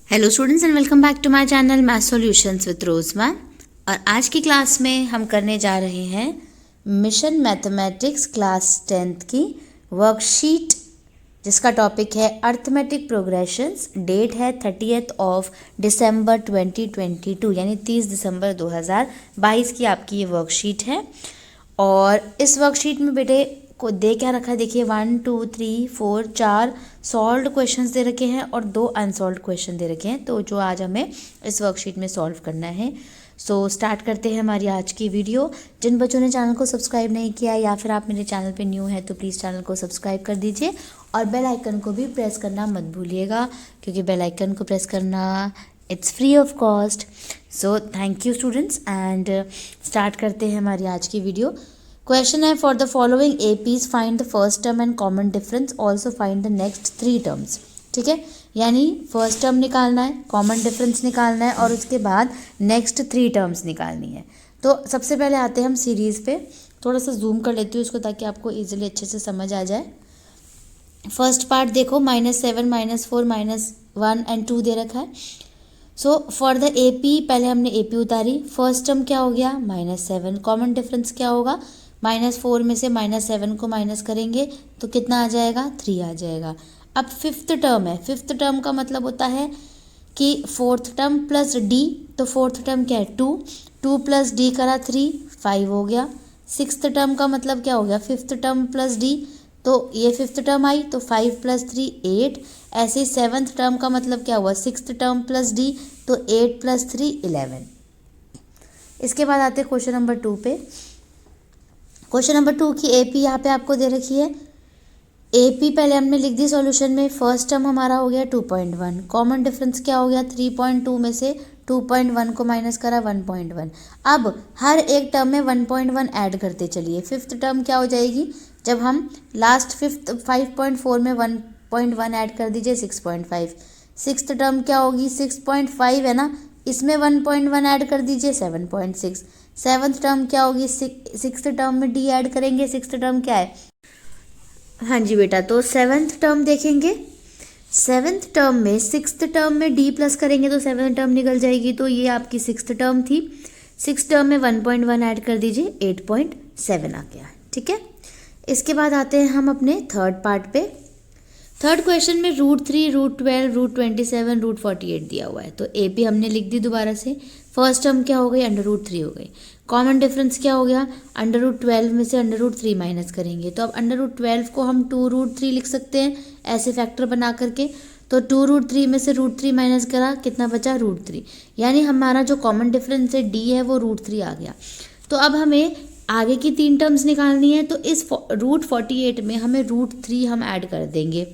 Hello students and welcome back to my channel math solutions with Rozma. और आज की class में हम करने जा रहे हैं मिशन मैथमेटिक्स क्लास 10th की वर्कशीट, जिसका टॉपिक है अर्थमेटिक प्रोग्रेशंस। डेट है 30th ऑफ दिसंबर 2022, यानी 30 दिसंबर 2022 की आपकी ये वर्कशीट है। और इस वर्कशीट में बेटे को दे क्या रखा है, देखिए 1 2 3 4 4 सॉल्व्ड क्वेश्चंस दे रखे हैं और 2 अनसॉल्व्ड क्वेश्चन दे रखे हैं, तो जो आज हमें इस वर्कशीट में सॉल्व करना है। सो स्टार्ट करते हैं हमारी आज की वीडियो। जिन बच्चों ने चैनल को सब्सक्राइब नहीं किया या फिर आप मेरे चैनल पे न्यू है तो प्लीज़ चैनल को सब्सक्राइब कर दीजिए और बेल आइकन को भी प्रेस करना मत भूलिएगा, क्योंकि बेल आइकन को प्रेस करना it's free of cost. So thank you students, and start करते हैं हमारी आज की वीडियो। क्वेश्चन है for the following APs find the first term and common difference, also find the next 3 terms. ठीक है, यानी फर्स्ट टर्म निकालना है, कॉमन डिफरेंस निकालना है और उसके बाद नेक्स्ट 3 टर्म्स निकालनी है। तो सबसे पहले आते हैं हम सीरीज़ पे। थोड़ा सा जूम कर लेती हूँ इसको ताकि आपको ईजिली अच्छे से समझ आ जाए। फर्स्ट पार्ट देखो, -7 -4 -1 एंड 2 दे रखा है। सो फॉर द एपी पहले हमने एपी उतारी। फर्स्ट टर्म क्या हो गया, -7। कॉमन डिफरेंस क्या होगा, -4 में से -7 को माइनस करेंगे तो कितना आ जाएगा, 3 आ जाएगा। अब फिफ्थ टर्म है, फिफ्थ टर्म का मतलब होता है कि फोर्थ टर्म प्लस डी, तो फोर्थ टर्म क्या है 2, 2 प्लस डी करा 3, 5 हो गया। सिक्स्थ टर्म का मतलब क्या हो गया, फिफ्थ टर्म प्लस डी, तो ये फिफ्थ टर्म आई तो 5 + 3 8। ऐसे सेवन्थ टर्म का मतलब क्या हुआ, सिक्स्थ टर्म प्लस डी, तो 8 + 3 11। इसके बाद आते हैं क्वेश्चन नंबर 2 पे। क्वेश्चन नंबर 2 की एपी यहाँ पे आपको दे रखी है। एपी पहले हमने लिख दी सॉल्यूशन में। फर्स्ट टर्म हमारा हो गया 2.1, कॉमन डिफरेंस क्या हो गया, 3.2 में से 2.1 को माइनस करा 1.1। अब हर एक टर्म में 1.1 ऐड करते चलिए। फिफ्थ टर्म क्या हो जाएगी, जब हम लास्ट फिफ्थ 5.4 में 1.1 ऐड कर दीजिए 6.5। सिक्स्थ टर्म क्या होगी, 6.5 है ना, इसमें 1.1 ऐड कर दीजिए 7.6। सेवन्थ टर्म क्या होगी, सिक्स्थ टर्म में डी ऐड करेंगे। सिक्स्थ टर्म क्या है, हाँ जी बेटा, तो सेवन्थ टर्म देखेंगे। सेवन्थ टर्म में सिक्स्थ टर्म में डी प्लस करेंगे तो सेवन्थ टर्म निकल जाएगी, तो ये आपकी सिक्स्थ टर्म थी। सिक्स्थ टर्म में 1.1 ऐड कर दीजिए, 8.7 आ गया। ठीक है, इसके बाद आते हैं हम अपने थर्ड पार्ट पे। थर्ड क्वेश्चन में √3, √12, √27, √48 दिया हुआ है, तो ए पी हमने लिख दी दोबारा से। फर्स्ट टर्म क्या हो गई, √3 हो गई। कॉमन डिफरेंस क्या हो गया, √12 में से √3 माइनस करेंगे, तो अब √12 को हम 2√3 लिख सकते हैं ऐसे फैक्टर बना करके। तो 2√3 में से √3 माइनस करा, कितना बचा, √3, यानी हमारा जो कॉमन डिफरेंस है डी है वो √3 आ गया। तो अब हमें आगे की 3 टर्म्स निकालनी है, तो इस √48 में हमें √3 हम ऐड कर देंगे।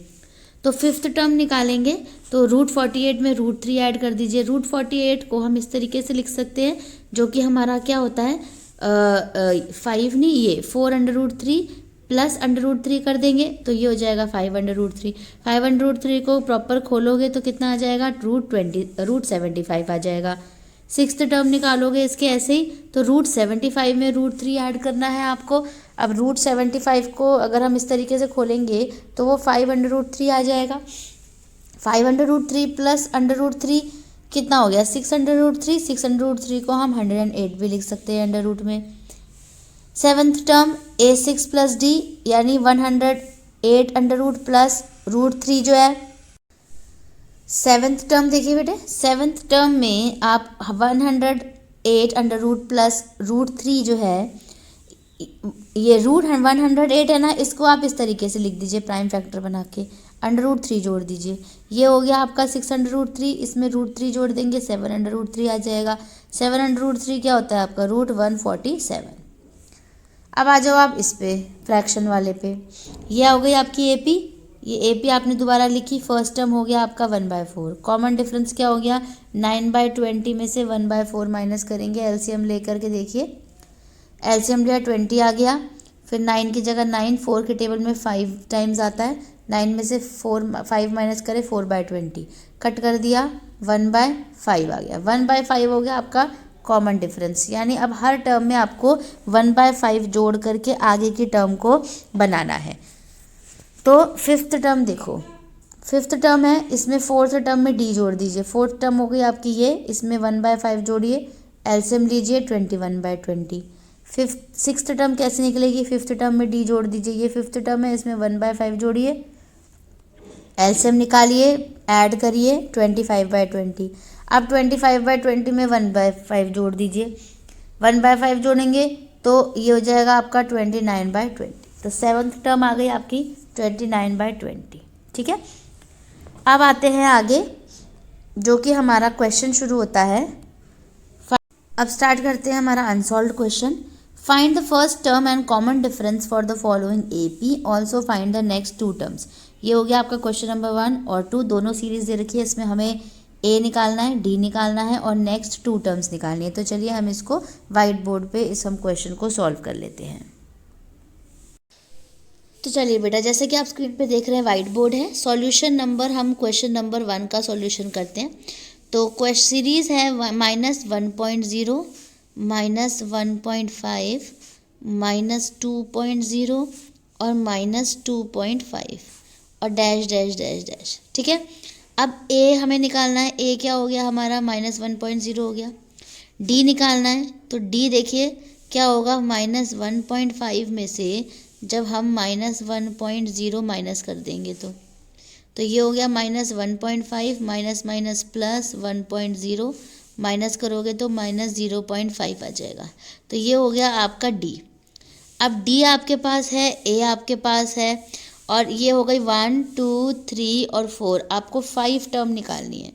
तो फिफ्थ टर्म निकालेंगे तो √48 में √3 ऐड कर दीजिए। √48 को हम इस तरीके से लिख सकते हैं, जो कि हमारा क्या होता है 5 नहीं, ये 4√3 प्लस √3 कर देंगे तो ये हो जाएगा 5√3। 5√3 को प्रॉपर खोलोगे तो कितना आ जाएगा, √75 आ जाएगा। सिक्स्थ टर्म निकालोगे इसके ऐसे ही, तो √75 में √3 ऐड करना है आपको। अब √75 को अगर हम इस तरीके से खोलेंगे तो वो 5√3 आ जाएगा। 5√3 प्लस √3 कितना हो गया, 6√3। 6√3 को हम 108 भी लिख सकते हैं अंडर रूट में। सेवन्थ टर्म a6 + d, यानी 108 अंडर रूट प्लस √3 जो है। सेवन्थ टर्म देखिए बेटे, सेवन्थ टर्म में आप 108 अंडर रूट प्लस √3 जो है, ये √108 है ना, इसको आप इस तरीके से लिख दीजिए प्राइम फैक्टर बना के, √3 जोड़ दीजिए, ये हो गया आपका 6√3। इसमें √3 जोड़ देंगे 7√3 आ जाएगा। 7√3 क्या होता है आपका, √147। अब आ जाओ आप इस पे फ्रैक्शन वाले पे। ये हो गई आपकी एपी, ये एपी आपने दोबारा लिखी। फर्स्ट टर्म हो गया आपका 1/4। कॉमन डिफरेंस क्या हो गया, 9/20 में से 1/4 माइनस करेंगे। एलसीएम लेकर के देखिए, एलसीएम लिया 20 आ गया। फिर 9 की जगह 9, 4 के टेबल में 5 टाइम्स आता है। 9 में से 5 माइनस करें 4/20, कट कर दिया 1/5 आ गया। 1/5 हो गया आपका कॉमन डिफरेंस, यानी अब हर टर्म में आपको 1/5 जोड़ करके आगे की टर्म को बनाना है। तो फिफ्थ टर्म देखो, फिफ्थ टर्म है, इसमें फोर्थ टर्म में डी जोड़ दीजिए। फोर्थ टर्म हो गई आपकी ये, इसमें 1/5 जोड़िए, एलसीएम लीजिए 21/20। फिफ्थ सिक्स्थ टर्म कैसे निकलेगी, फिफ्थ टर्म में डी जोड़ दीजिए। ये फिफ्थ टर्म है, इसमें 1/5 जोड़िए, एलसीएम निकालिए, ऐड करिए 25/20। अब 25/20 में 1/5 जोड़ दीजिए। 1/5 जोड़ेंगे तो ये हो जाएगा आपका 29/20। तो सेवन्थ टर्म आ गई आपकी 29/20। ठीक है, अब आते हैं आगे, जो कि हमारा क्वेश्चन शुरू होता है। अब स्टार्ट करते हैं हमारा unsolved question. Find the first term and common difference for the following AP, also find the next two terms. ये हो गया आपका क्वेश्चन नंबर 1 और 2, दोनों सीरीज दे रखी है। इसमें हमें ए निकालना है, डी निकालना है और नेक्स्ट टू टर्म्स निकालनी है। तो चलिए हम इसको वाइट बोर्ड पे इस हम क्वेश्चन को सॉल्व कर लेते हैं। तो चलिए बेटा, जैसे कि आप स्क्रीन पे देख रहे हैं वाइट बोर्ड है। सॉल्यूशन नंबर हम क्वेश्चन नंबर 1 का सॉल्यूशन करते हैं। तो क्वेश्चन सीरीज है -1.0, -1.5, -2.0 और -2.5 और डैश डैश डैश डैश। ठीक है, अब ए हमें निकालना है। ए क्या हो गया हमारा, -1.0 हो गया। डी निकालना है, तो डी देखिए क्या होगा, -1.5 में से जब हम -1.0 माइनस कर देंगे तो ये हो गया -1.5 माइनस प्लस 1.0 माइनस करोगे तो -0.5 आ जाएगा। तो ये हो गया आपका डी। अब डी आपके पास है, ए आपके पास है और ये हो गई 1, 2, 3 और 4। आपको 5 टर्म निकालनी है।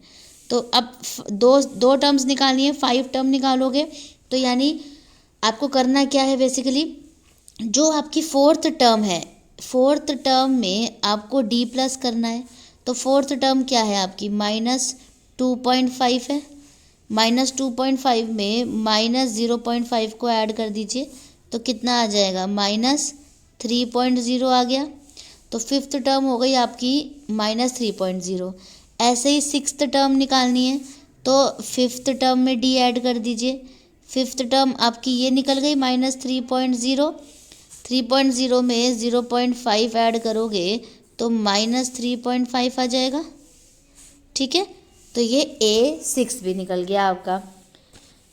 तो अब दो टर्म्स निकालनी है, 5 टर्म निकालोगे तो यानी आपको करना क्या है, बेसिकली जो आपकी फोर्थ टर्म है, फोर्थ टर्म में आपको डी प्लस करना है। तो फोर्थ टर्म क्या है आपकी, -2.5 है। -2.5 में -0.5 को ऐड कर दीजिए तो कितना आ जाएगा, -3.0 आ गया। तो फिफ्थ टर्म हो गई आपकी -3.0। ऐसे ही सिक्स्थ टर्म निकालनी है, तो फिफ्थ टर्म में डी ऐड कर दीजिए। फिफ्थ टर्म आपकी ये निकल गई -3.0। 3.0 में 0.5 ऐड करोगे तो -3.5 आ जाएगा। ठीक है, तो ये A6 भी निकल गया आपका।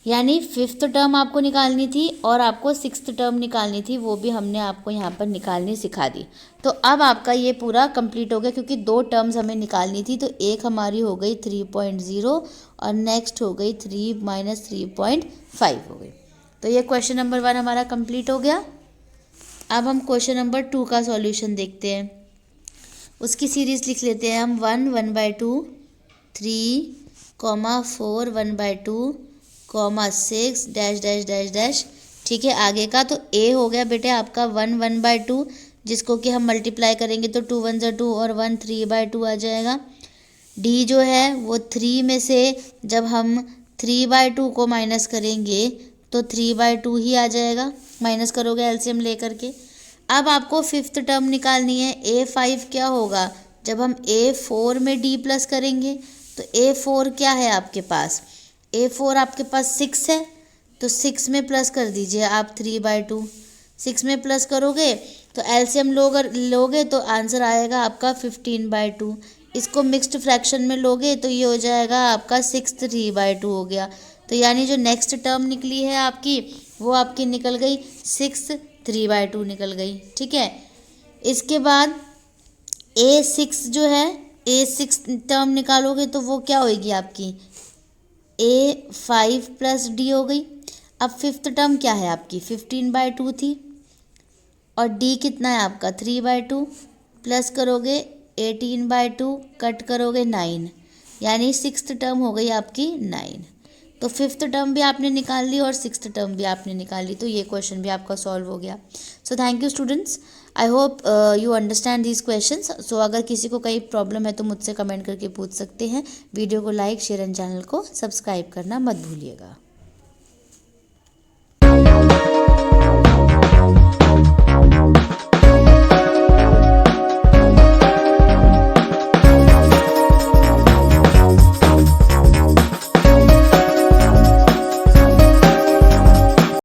यानी फिफ्थ टर्म आपको निकालनी थी और आपको सिक्स्थ टर्म निकालनी थी, वो भी हमने आपको यहाँ पर निकालनी सिखा दी। तो अब आपका ये पूरा कंप्लीट हो गया, क्योंकि 2 टर्म्स हमें निकालनी थी। तो एक हमारी हो गई 3.0 और नेक्स्ट हो गई 3 - 3.5 हो गई। तो ये क्वेश्चन नंबर 1 हमारा कंप्लीट हो गया। अब हम क्वेश्चन नंबर 2 का सॉल्यूशन देखते हैं। उसकी सीरीज लिख लेते हैं हम 1, 1/2, 3, 4, 1/2, 6 डैश डैश डैश डैश। ठीक है, आगे का तो ए हो गया बेटे आपका 1, 1/2, जिसको कि हम मल्टीप्लाई करेंगे तो 2 1 2 और 1 3/2 आ जाएगा। डी जो है वो 3 में से जब हम 3/2 को माइनस करेंगे तो 3/2 ही आ जाएगा, माइनस करोगे एलसीएम लेकर के। अब आपको फिफ्थ टर्म निकालनी है। A5 क्या होगा, जब हम A4 में डी प्लस करेंगे तो A4 क्या है आपके पास, A4 आपके पास 6 है। तो 6 में प्लस कर दीजिए आप 3/2। 6 में प्लस करोगे तो एलसीएम लोगे तो आंसर आएगा आपका 15/2। इसको मिक्स्ड फ्रैक्शन में लोगे तो ये हो जाएगा आपका 6 3/2 हो गया। तो यानी जो नेक्स्ट टर्म निकली है आपकी, वो आपकी निकल गई 6 3/2 निकल गई। ठीक है, इसके बाद A6 जो है, A6 टर्म निकालोगे तो वो क्या होगी आपकी, A5 + D हो गई। अब फिफ्थ टर्म क्या है आपकी, 15/2 थी और D कितना है आपका 3/2, प्लस करोगे 18/2, कट करोगे 9, यानी सिक्स्थ टर्म हो गई आपकी 9। तो फिफ्थ टर्म भी आपने निकाल ली और सिक्स्थ टर्म भी आपने निकाल ली। तो ये क्वेश्चन भी आपका सॉल्व हो गया। So thank you students, I hope you understand these questions. So अगर किसी को कोई प्रॉब्लम है तो मुझसे कमेंट करके पूछ सकते हैं। वीडियो को लाइक, शेयर एंड चैनल को सब्सक्राइब करना मत भूलिएगा।